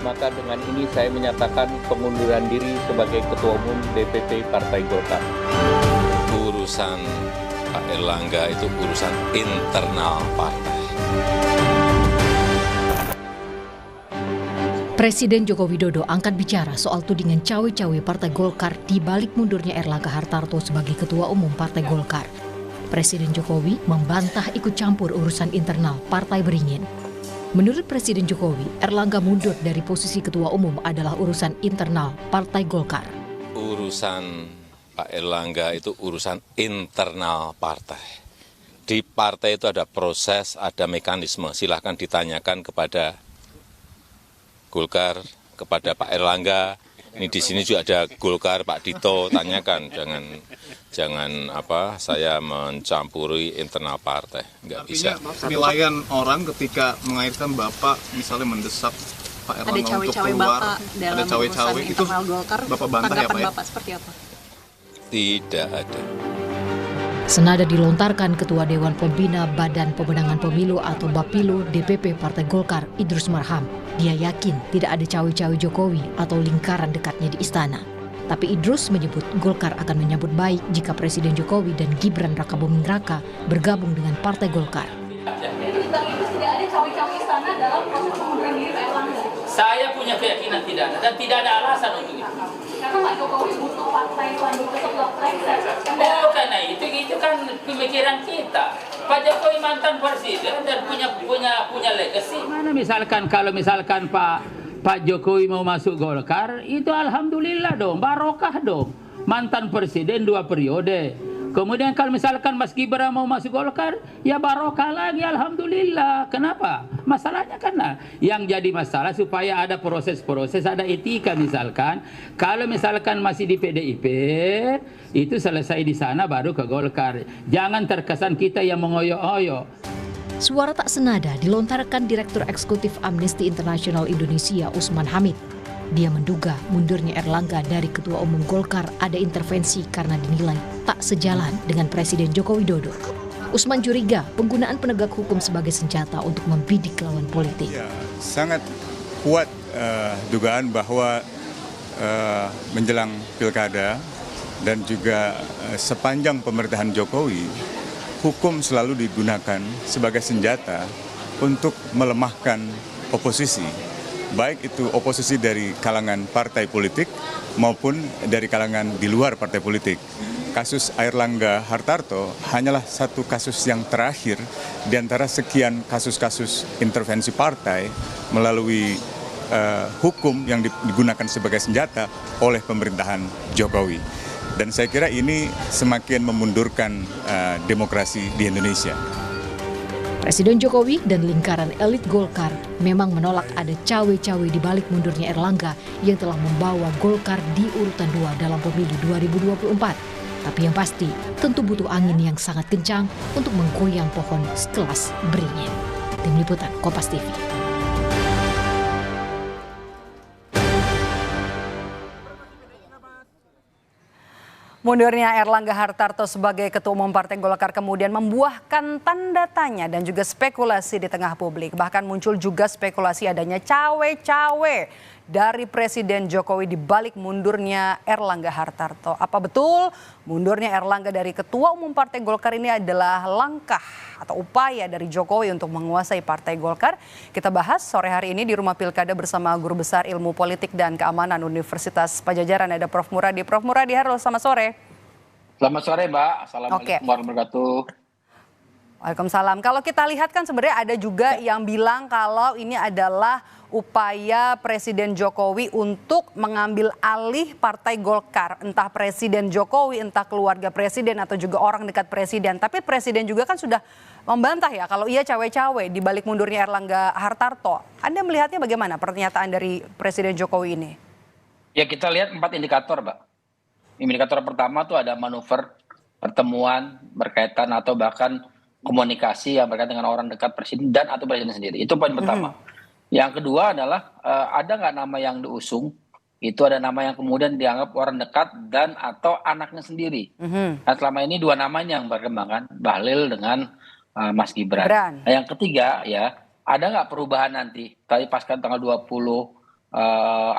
maka dengan ini saya menyatakan pengunduran diri sebagai Ketua Umum DPP Partai Golkar. Urusan Pak Erlangga itu urusan internal partai. Presiden Joko Widodo angkat bicara soal tudingan cawe-cawe Partai Golkar di balik mundurnya Erlangga Hartarto sebagai Ketua Umum Partai Golkar. Presiden Jokowi membantah ikut campur urusan internal Partai Beringin. Menurut Presiden Jokowi, Erlangga mundur dari posisi Ketua Umum adalah urusan internal Partai Golkar. Urusan Pak Erlangga itu urusan internal partai. Di partai itu ada proses, ada mekanisme. Silahkan ditanyakan kepada Golkar, kepada Pak Erlangga. Ini di sini juga ada Golkar, Pak Dito, tanyakan. Jangan saya mencampuri internal partai. Nggak bisa. Penilaian orang ketika mengaitkan Bapak misalnya mendesak Pak Erlangga untuk keluar, ada cawe-cawe itu Golkar, Bapak bantah ya Pak ya? Bapak seperti apa? Tidak ada. Senada dilontarkan Ketua Dewan Pembina Badan Pemenangan Pemilu atau Bapilu DPP Partai Golkar Idrus Marham. Dia yakin tidak ada cawe-cawe Jokowi atau lingkaran dekatnya di istana. Tapi Idrus menyebut Golkar akan menyambut baik jika Presiden Jokowi dan Gibran Rakabuming Raka bergabung dengan Partai Golkar. Jadi Bang Idrus tidak ada cawe-cawe istana dalam proses pengunduran diri Pak Erlangga? Saya punya keyakinan tidak ada dan tidak ada alasan untuk itu. Karena Pak Jokowi butuh partai selanjutnya setelah Brexit. Oh, karena itu kan pemikiran kita. Pak Jokowi mantan presiden dan punya legacy. Mana kalau misalkan Pak Jokowi mau masuk Golkar, itu alhamdulillah dong, barokah dong. Mantan presiden 2 periode. Kemudian kalau misalkan Mas Gibran mau masuk Golkar, ya barokah lagi, alhamdulillah. Kenapa? Masalahnya karena yang jadi masalah supaya ada proses-proses, ada etika misalkan. Kalau misalkan masih di PDIP, itu selesai di sana baru ke Golkar. Jangan terkesan kita yang mengoyo-oyo. Suara tak senada dilontarkan Direktur Eksekutif Amnesty International Indonesia Usman Hamid. Dia menduga mundurnya Erlangga dari Ketua Umum Golkar ada intervensi karena dinilai tak sejalan dengan Presiden Joko Widodo. Usman curiga penggunaan penegak hukum sebagai senjata untuk membidik lawan politik. Ya, sangat kuat dugaan bahwa menjelang pilkada dan juga sepanjang pemerintahan Jokowi, hukum selalu digunakan sebagai senjata untuk melemahkan oposisi. Baik itu oposisi dari kalangan partai politik maupun dari kalangan di luar partai politik. Kasus Erlangga Hartarto hanyalah satu kasus yang terakhir di antara sekian kasus-kasus intervensi partai melalui hukum yang digunakan sebagai senjata oleh pemerintahan Jokowi. Dan saya kira ini semakin memundurkan demokrasi di Indonesia. Presiden Jokowi dan lingkaran elit Golkar memang menolak ada cawe-cawe di balik mundurnya Erlangga yang telah membawa Golkar di urutan 2 dalam pemilu 2024. Tapi yang pasti, tentu butuh angin yang sangat kencang untuk menggoyang pohon sekelas beringin. Tim Liputan Kompas TV. Mundurnya Erlangga Hartarto sebagai Ketua Umum Partai Golkar kemudian membuahkan tanda tanya dan juga spekulasi di tengah publik. Bahkan muncul juga spekulasi adanya cawe-cawe dari Presiden Jokowi di balik mundurnya Erlangga Hartarto. Apa betul mundurnya Erlangga dari Ketua Umum Partai Golkar ini adalah langkah atau upaya dari Jokowi untuk menguasai Partai Golkar? Kita bahas sore hari ini di Rumah Pilkada bersama Guru Besar Ilmu Politik dan Keamanan Universitas Padjadjaran. Ada Prof. Muradi. Prof. Muradi, halo, selamat sore. Selamat sore, Mbak. Assalamualaikum warahmatullahi wabarakatuh. Waalaikumsalam. Kalau kita lihat kan sebenarnya ada juga yang bilang kalau ini adalah upaya Presiden Jokowi untuk mengambil alih Partai Golkar. Entah Presiden Jokowi, entah keluarga Presiden atau juga orang dekat Presiden. Tapi Presiden juga kan sudah membantah ya kalau ia cawe-cawe di balik mundurnya Erlangga Hartarto. Anda melihatnya bagaimana pernyataan dari Presiden Jokowi ini? Ya, kita lihat 4 indikator, Mbak. Indikator pertama tuh ada manuver, pertemuan berkaitan atau bahkan komunikasi yang berkaitan dengan orang dekat Presiden dan atau Presiden sendiri. Itu poin pertama. Yang kedua adalah ada nggak nama yang diusung, itu ada nama yang kemudian dianggap orang dekat dan atau anaknya sendiri. Nah, selama ini 2 namanya yang berkembang kan, Bahlil dengan Mas Gibran. Nah, yang ketiga ya, ada nggak perubahan nanti? Tadi pasca tanggal 20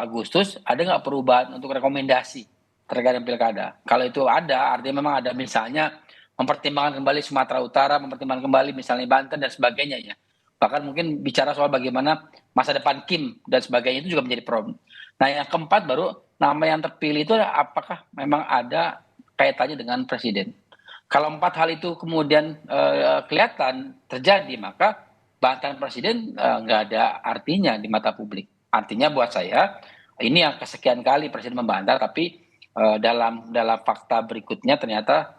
Agustus, ada nggak perubahan untuk rekomendasi terkait dengan pilkada? Kalau itu ada, artinya memang ada misalnya mempertimbangkan kembali Sumatera Utara, mempertimbangkan kembali misalnya Banten dan sebagainya ya. Bahkan mungkin bicara soal bagaimana masa depan Kim dan sebagainya itu juga menjadi problem. Nah yang keempat baru nama yang terpilih itu apakah memang ada kaitannya dengan presiden. Kalau 4 hal itu kemudian kelihatan terjadi, maka bantahan presiden nggak ada artinya di mata publik. Artinya buat saya ini yang kesekian kali presiden membantah, tapi dalam fakta berikutnya ternyata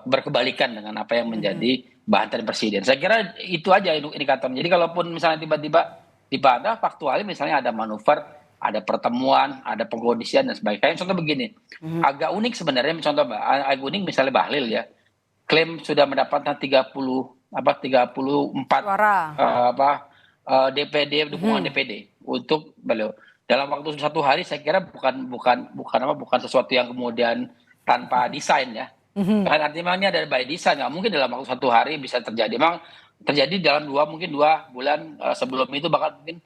berkebalikan dengan apa yang menjadi bantahan presiden. Saya kira itu aja indikatornya. Jadi kalaupun misalnya tiba-tiba dibantah, faktualnya misalnya ada manuver, ada pertemuan, ada pengkondisian dan sebagainya. Contoh begini, agak unik sebenarnya. Contoh agak unik misalnya Bahlil ya, klaim sudah mendapatkan 34 Suara. DPD dukungan DPD untuk beliau dalam waktu 1 hari. Saya kira bukan sesuatu yang kemudian tanpa desain ya. Kan artinya ini ada by design, nggak mungkin dalam waktu 1 hari bisa terjadi. Memang terjadi dalam mungkin 2 bulan sebelum itu, bahkan mungkin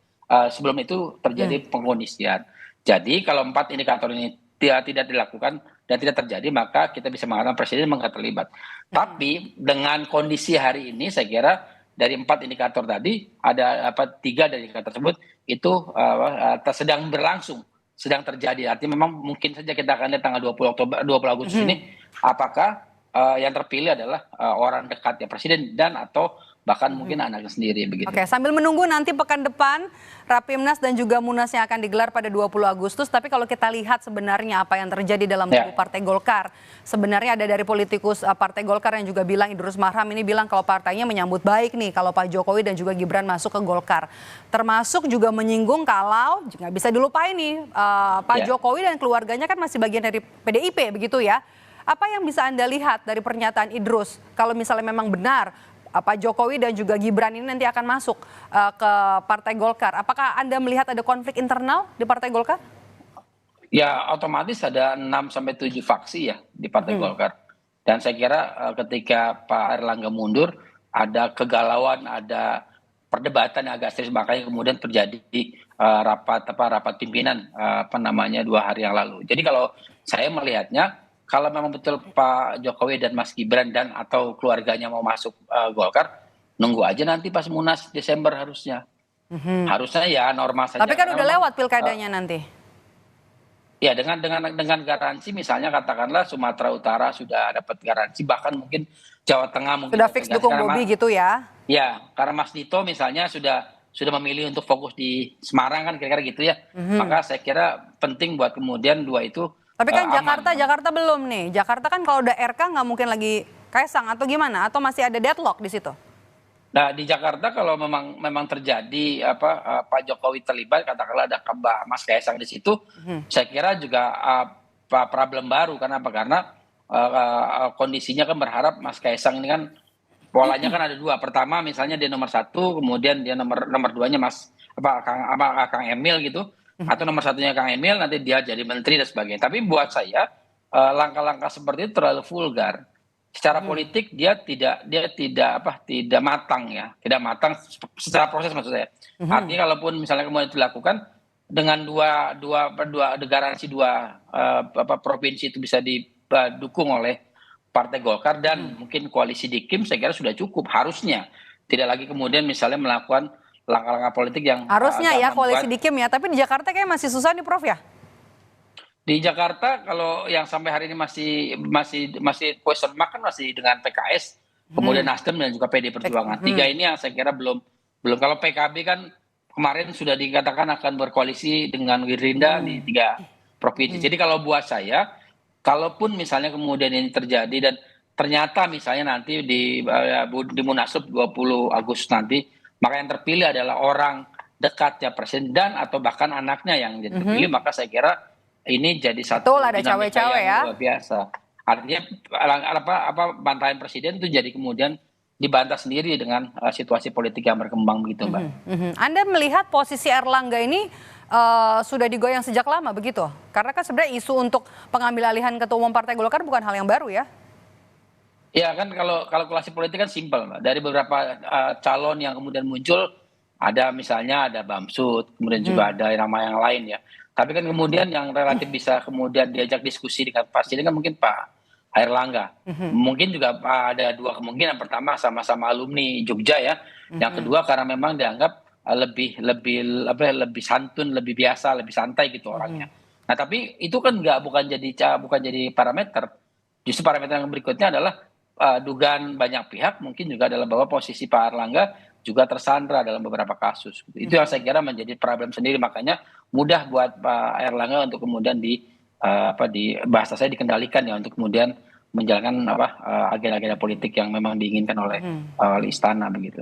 sebelum itu terjadi pengkondisian. Jadi kalau 4 indikator ini tidak dilakukan dan tidak terjadi, maka kita bisa mengatakan presiden nggak terlibat. Tapi dengan kondisi hari ini, saya kira dari 4 indikator tadi ada 3 dari indikator tersebut itu sedang berlangsung, sedang terjadi. Artinya memang mungkin saja kita akan lihat tanggal 20 Agustus ini apakah yang terpilih adalah orang dekatnya presiden dan atau bahkan mungkin anaknya sendiri begitu. Oke, sambil menunggu nanti pekan depan Rapimnas dan juga Munas yang akan digelar pada 20 Agustus. Tapi kalau kita lihat sebenarnya apa yang terjadi dalam tubuh Partai Golkar, sebenarnya ada dari politikus Partai Golkar yang juga bilang, Idrus Marham ini bilang kalau partainya menyambut baik nih kalau Pak Jokowi dan juga Gibran masuk ke Golkar. Termasuk juga menyinggung kalau nggak bisa dilupain nih Pak Jokowi dan keluarganya kan masih bagian dari PDIP begitu ya. Apa yang bisa Anda lihat dari pernyataan Idrus kalau misalnya memang benar Pak Jokowi dan juga Gibran ini nanti akan masuk ke Partai Golkar? Apakah Anda melihat ada konflik internal di Partai Golkar? Ya otomatis ada 6-7 faksi ya di Partai Golkar. Dan saya kira ketika Pak Erlangga mundur, ada kegalauan, ada perdebatan yang agak serius, makanya kemudian terjadi rapat pimpinan 2 hari yang lalu. Jadi kalau saya melihatnya, kalau memang betul Pak Jokowi dan Mas Gibran dan atau keluarganya mau masuk Golkar, nunggu aja nanti pas Munas Desember harusnya. Harusnya ya normal saja. Tapi kan udah lewat pilkadanya nanti. Ya dengan garansi, misalnya katakanlah Sumatera Utara sudah dapat garansi, bahkan mungkin Jawa Tengah mungkin sudah fix dukung Bobi gitu ya. Ya, karena Mas Dito misalnya sudah memilih untuk fokus di Semarang kan kira-kira gitu ya. Maka saya kira penting buat kemudian 2 itu. Tapi kan Jakarta belum nih. Jakarta kan kalau udah RK nggak mungkin lagi Kaisang atau gimana? Atau masih ada deadlock di situ? Nah di Jakarta kalau memang terjadi Pak Jokowi terlibat, katakanlah ada Mbak Mas Kaisang di situ, saya kira juga problem baru. Karena kondisinya kan berharap Mas Kaisang ini kan polanya kan ada 2. Pertama misalnya dia nomor 1, kemudian dia nomor 2-nya Kang Emil gitu. Atau nomor 1-nya Kang Emil, nanti dia jadi menteri dan sebagainya. Tapi buat saya langkah-langkah seperti itu terlalu vulgar. Secara politik dia tidak matang ya, tidak matang secara proses maksud saya. Artinya kalaupun misalnya kemudian dilakukan dengan dua garansi 2 provinsi itu bisa didukung oleh Partai Golkar dan mungkin koalisi di Kim, saya kira sudah cukup harusnya. Tidak lagi kemudian misalnya melakukan langkah-langkah politik yang harusnya ya koalisi di Kim ya, tapi di Jakarta kayak masih susah nih Prof ya. Di Jakarta kalau yang sampai hari ini masih question mark kan masih dengan PKS, kemudian Nasdem dan juga PD Perjuangan. 3 ini yang saya kira belum. Kalau PKB kan kemarin sudah dikatakan akan berkoalisi dengan Gerindra di 3 provinsi. Jadi kalau buat saya, kalaupun misalnya kemudian ini terjadi dan ternyata misalnya nanti di Munaslup 20 Agustus nanti, maka yang terpilih adalah orang dekatnya presiden dan atau bahkan anaknya yang terpilih, maka saya kira ini jadi satu dinamika yang luar biasa. Artinya bantahan presiden itu jadi kemudian dibantah sendiri dengan situasi politik yang berkembang begitu, Mbak. Anda melihat posisi Erlangga ini sudah digoyang sejak lama begitu? Karena kan sebenarnya isu untuk pengambil alihan ketua umum Partai Golkar bukan hal yang baru ya? Ya kan kalau kalkulasi politik kan simpel, Mbak. Dari beberapa calon yang kemudian muncul, Ada misalnya ada Bamsud, kemudian juga ada nama yang lain ya. Tapi kan kemudian yang relatif bisa kemudian diajak diskusi dengan Presiden kan mungkin Pak Airlangga. Mungkin juga ada dua kemungkinan. Pertama sama-sama alumni Jogja ya. Yang kedua karena memang dianggap lebih santun, lebih biasa, lebih santai gitu orangnya. Nah tapi itu kan bukan jadi parameter. Justru parameter yang berikutnya adalah dugaan banyak pihak mungkin juga adalah bahwa posisi Pak Airlangga juga tersandra dalam beberapa kasus. Itu yang saya kira menjadi problem sendiri, makanya mudah buat Pak Airlangga untuk kemudian di bahasa saya dikendalikan ya untuk kemudian menjalankan agenda-agenda politik yang memang diinginkan oleh istana begitu.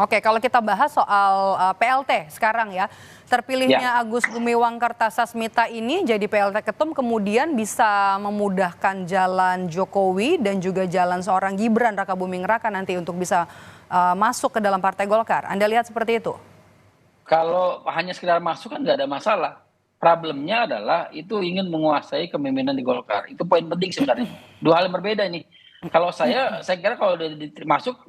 Oke, kalau kita bahas soal PLT sekarang ya, terpilihnya Agus Gumiwang Kartasasmita ini jadi PLT Ketum kemudian bisa memudahkan jalan Jokowi dan juga jalan seorang Gibran Rakabuming Raka nanti untuk bisa masuk ke dalam Partai Golkar. Anda lihat seperti itu? Kalau hanya sekedar masuk kan nggak ada masalah. Problemnya adalah itu ingin menguasai kepemimpinan di Golkar. Itu poin penting sebenarnya. Dua hal yang berbeda nih. Kalau saya kira kalau masuk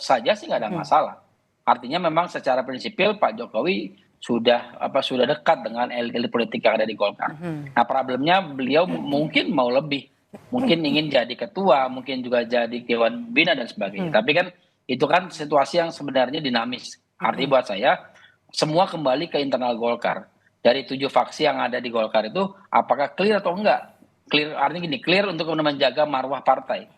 saja sih nggak ada masalah. Artinya memang secara prinsipil Pak Jokowi sudah dekat dengan elit politik yang ada di Golkar. Nah problemnya beliau mungkin mau lebih, mungkin ingin jadi ketua, mungkin juga jadi Dewan Pembina dan sebagainya. Tapi kan itu kan situasi yang sebenarnya dinamis. Artinya buat saya semua kembali ke internal Golkar. Dari 7 faksi yang ada di Golkar itu apakah clear atau enggak? Clear artinya gini, clear untuk menjaga marwah partai.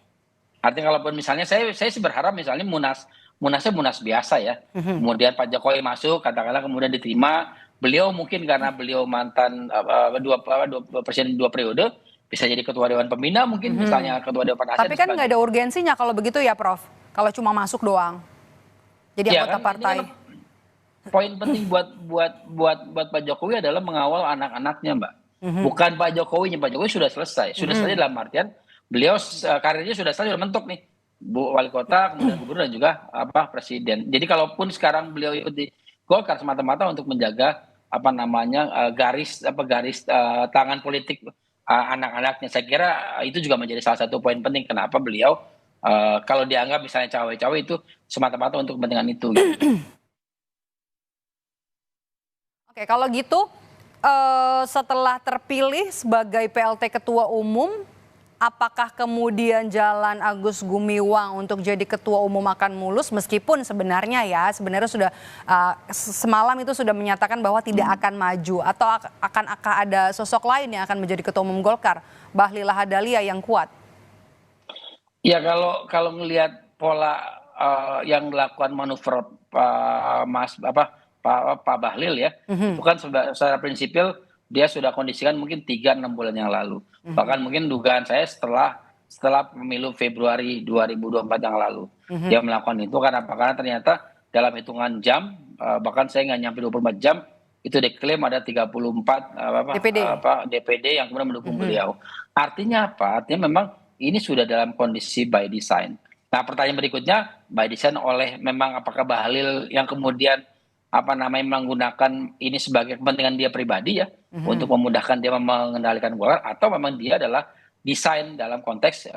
Artinya kalaupun misalnya saya sih berharap misalnya Munasnya Munas biasa ya. Kemudian Pak Jokowi masuk, katakanlah kemudian diterima. Beliau mungkin karena beliau mantan presiden 2 periode bisa jadi ketua Dewan Pembina mungkin misalnya ketua Dewan Penasihat. Tapi kan nggak ada urgensinya kalau begitu ya Prof. Kalau cuma masuk doang. Jadi ya, anggota kan, partai. Poin penting buat Pak Jokowi adalah mengawal anak-anaknya, Mbak. Bukan Pak Jokowinya. Pak Jokowi sudah selesai. Sudah selesai dalam artian beliau karirnya sudah selesai, sudah mentok nih. Wali kota, kemudian gubernur dan juga presiden. Jadi kalaupun sekarang beliau ikut di Golkar semata-mata untuk menjaga garis tangan politik anak-anaknya. Saya kira itu juga menjadi salah satu poin penting kenapa beliau kalau dianggap misalnya cawe-cawe itu semata-mata untuk kepentingan itu. Gitu. Oke, kalau gitu setelah terpilih sebagai PLT Ketua Umum, apakah kemudian jalan Agus Gumiwang untuk jadi Ketua Umum akan mulus meskipun sebenarnya sudah semalam itu sudah menyatakan bahwa tidak akan maju atau akan ada sosok lain yang akan menjadi Ketua Umum Golkar, Bahlil Lahadalia yang kuat? Ya kalau melihat pola yang dilakukan manuver Pak Bahlil ya, itu kan secara prinsipil dia sudah kondisikan mungkin 3-6 bulan yang lalu. Bahkan mungkin dugaan saya setelah pemilu Februari 2024 yang lalu. Dia melakukan itu karena ternyata dalam hitungan jam, bahkan saya nggak nyampe 24 jam, itu diklaim ada 34 DPD yang kemudian mendukung beliau. Artinya apa? Artinya memang ini sudah dalam kondisi by design. Nah pertanyaan berikutnya, by design oleh memang apakah Bahlil yang kemudian menggunakan ini sebagai kepentingan dia pribadi ya, untuk memudahkan dia mengendalikan Golkar, atau memang dia adalah desain dalam konteks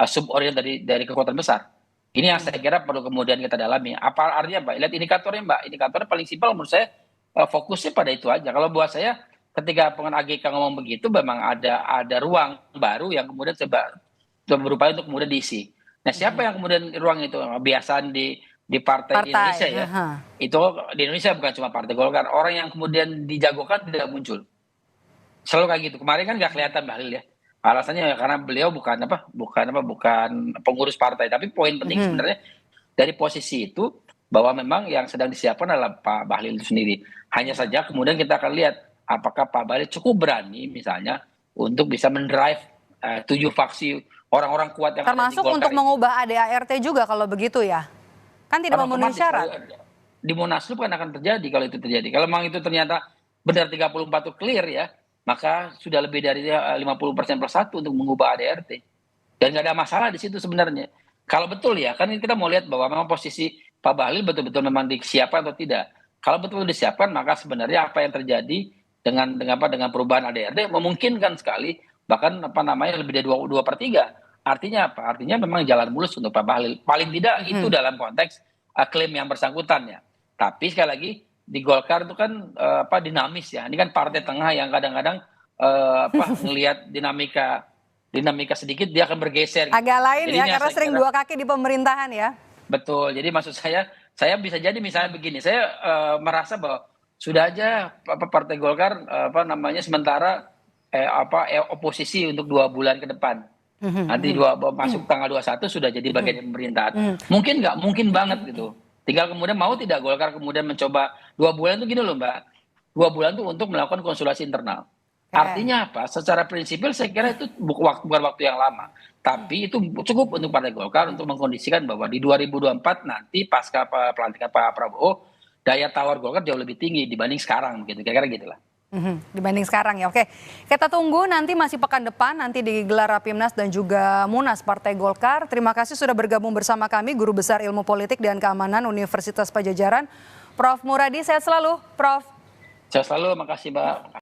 subordinat dari kekuatan besar. Ini yang saya kira perlu kemudian kita dalami. Apa artinya Mbak? Lihat indikatornya Mbak. Indikatornya paling simpel menurut saya, fokusnya pada itu aja. Kalau buat saya ketika pengen AGK ngomong begitu memang ada ruang baru yang kemudian coba berupaya untuk kemudian diisi. Nah siapa yang kemudian ruang itu? Kebiasaan di partai di Indonesia ya. Itu di Indonesia bukan cuma Partai Golkar. Orang yang kemudian dijagokan tidak muncul. Selalu kayak gitu. Kemarin kan nggak kelihatan Bahlil ya. Alasannya ya karena beliau bukan pengurus partai. Tapi poin penting sebenarnya dari posisi itu bahwa memang yang sedang disiapkan adalah Pak Bahlil itu sendiri. Hanya saja kemudian kita akan lihat apakah Pak Bahlil cukup berani misalnya untuk bisa mendrive 7 faksi orang-orang kuat yang termasuk ada di Golkar untuk mengubah ADART juga kalau begitu ya. Kan tidak memenuhi syarat. Di Munaslup kan akan terjadi kalau itu terjadi. Kalau memang itu ternyata benar 34 itu clear ya, maka sudah lebih dari 50% plus 1 untuk mengubah ADART. Dan nggak ada masalah di situ sebenarnya. Kalau betul ya, kan kita mau lihat bahwa memang posisi Pak Bahlil betul-betul memang disiapkan atau tidak. Kalau betul-betul disiapkan, maka sebenarnya apa yang terjadi dengan perubahan ADART memungkinkan sekali, bahkan lebih dari 2/3. Artinya apa? Artinya memang jalan mulus untuk Pak Bahlil. Paling tidak itu dalam konteks klaim yang bersangkutan ya. Tapi sekali lagi di Golkar itu kan dinamis ya. Ini kan partai tengah yang kadang-kadang ngelihat dinamika sedikit dia akan bergeser. Agak lain Jadi ya, karena sering dua kaki di pemerintahan ya. Betul. Jadi maksud saya bisa jadi misalnya begini. Saya merasa bahwa sudah aja Partai Golkar sementara oposisi untuk 2 bulan ke depan. Nanti masuk tanggal 21 sudah jadi bagian pemerintahan. Mungkin nggak? Mungkin banget gitu. Tinggal kemudian mau tidak Golkar kemudian mencoba 2 bulan itu gini loh Mbak. 2 bulan itu untuk melakukan konsultasi internal. Artinya apa? Secara prinsipil saya kira itu bukan waktu yang lama. Tapi itu cukup untuk Partai Golkar untuk mengkondisikan bahwa di 2024 nanti pasca pelantikan Pak Prabowo, daya tawar Golkar jauh lebih tinggi dibanding sekarang gitu. Kira-kira gitulah. Dibanding sekarang ya. Oke, kita tunggu nanti masih pekan depan nanti digelar Rapimnas dan juga Munas Partai Golkar. Terima kasih sudah bergabung bersama kami Guru Besar Ilmu Politik dan Keamanan Universitas Padjadjaran, Prof. Muradi. Sehat selalu, Prof. Sehat selalu, makasih Mbak.